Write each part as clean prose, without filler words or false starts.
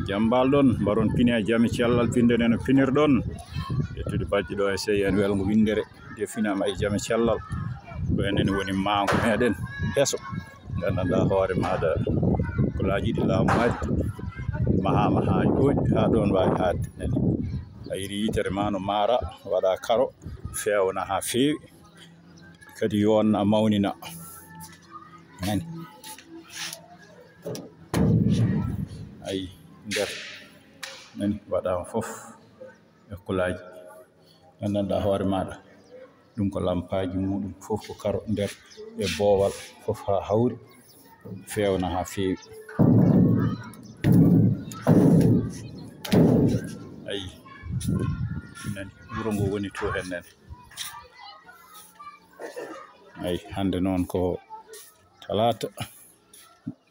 jambal ɗon mbaron pini e jami cellal pinde neno pinirɗon ƴettude bajji ɗo e sey en welgo windere de finama e jami cellal ko enen woni mango meɗen heso gandanɗa hoore maɗa ko laajiɗi laamu addi mahama ha jooɗi ha ɗon wawi hadde nani a yiri yitere ma no maara waɗa karo fewna ha feewi kadi yonna mawnina nani ay nder nani waɗama foof e kulaji gandanɗa hoore maɗa ɗum ko lampaji muɗum foof ko karo nder e boowal foof ha hawri fewna ha feewi ayi nani wuro ngo woni to hen nene ayi hande noon ko talata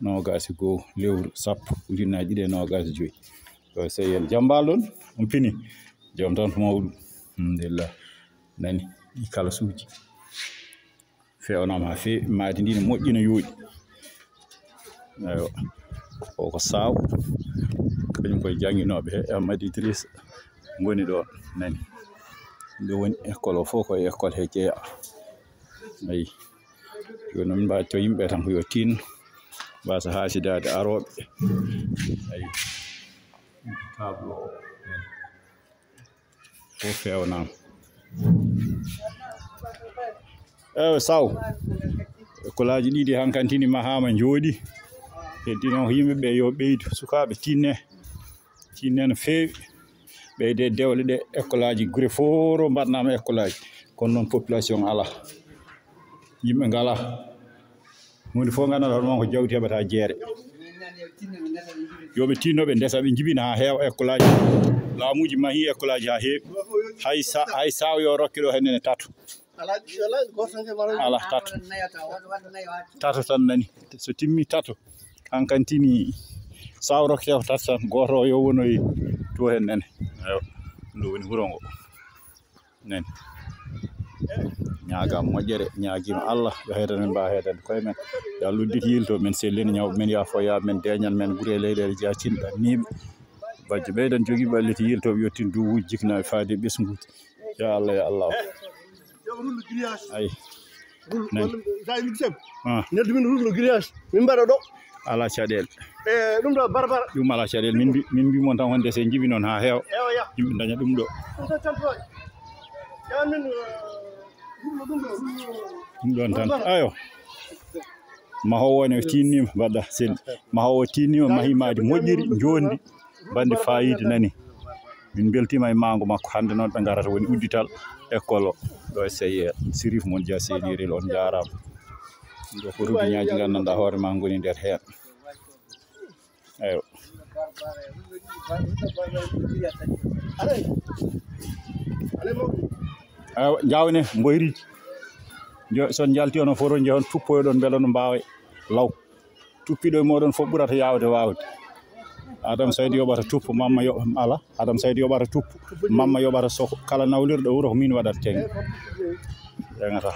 nogasi goo lewru sappo ujunnaje ɗiɗi e nogasi joyyi ɗo seyel jambal ɗon on pini joom tan to mawɗum alhamdulillah nani ɗi kala suuji fewnama ha feewi maadi ndi ne moƴƴi no yooɗi ayo o ko saw kañum koye jangguinoɓe he Amadou Idrissa goni ɗo nani nde woni école o fof koye école he jeeya ayi joni min mbawi to yimɓe tan ko yo tinno mbasa hasidade aroɓe ayi table o fof fewnama eyi saw école aji ɗiɗi hankantini mahama jooɗi heddino yimɓeɓe yo ɓeydu sukaɓe tinne no feewi ɓeyde dewle ɗe école aji guure fof ro mbaɗnama école aji kono noon population ala yimɓe ngala hunde fof gandanɗa ɗon ko jawdi heɓata jeere yoɓe tinnoɓe ndesa ɓe jibina ha heewa école aji laamuji mahi école aji ha heewi hay saw yo rokke ɗo hennene tato ala tato tan nani so timmi tato kankantini saw rokke ko tato tan goto o yo wonoyi to hen nene ayo ɗum woni wuro ngo nani ñaagam moƴƴere ñaaguima Allah yo heedan men mbawa heedande koye men yo Allah udditi yilto men sellini ñawɓe men yaafo yaaɓe men deñan men guure leyɗele jacinɗa niɓe bajjo ɓeydan jogui ɓalliti yiltoɓe yettin duwuji jiknaɓe faade ɓesguji ya Allah ayi nani neddo min rullo grillage min mbaɗa ɗo ala caɗele ɗum ɗo barbara ɗum ala caɗele min mbimon tan wonde se jibi noon ha heewa yimɓe daña ɗum ɗo ɗum ɗon tan ayo mahowo ne tinnima mbaɗɗa selli mahowo tinnima mahimadi moƴƴiri jondi bande fayide nani min beltima e mango makko hande noon ɓe garata woni uddital école o ɗo e seyel sirif mon dia seniril on jarama ɗo ko rubiñaji gandanɗa hoore ma goni nder hen ayo ayo jawne mboyriji son jalti ono foro jehon tuppoyoɗon beela no mbawa law tuppiɗo e moɗon fof ɓurata yawde wawde Adama Saydou yoɓata tuppo mamma ala Adama Saydou yoɓata tuppo mamma yoɓata soko kala nawlirɗo wuuro ko min waɗata teng ƴeŋata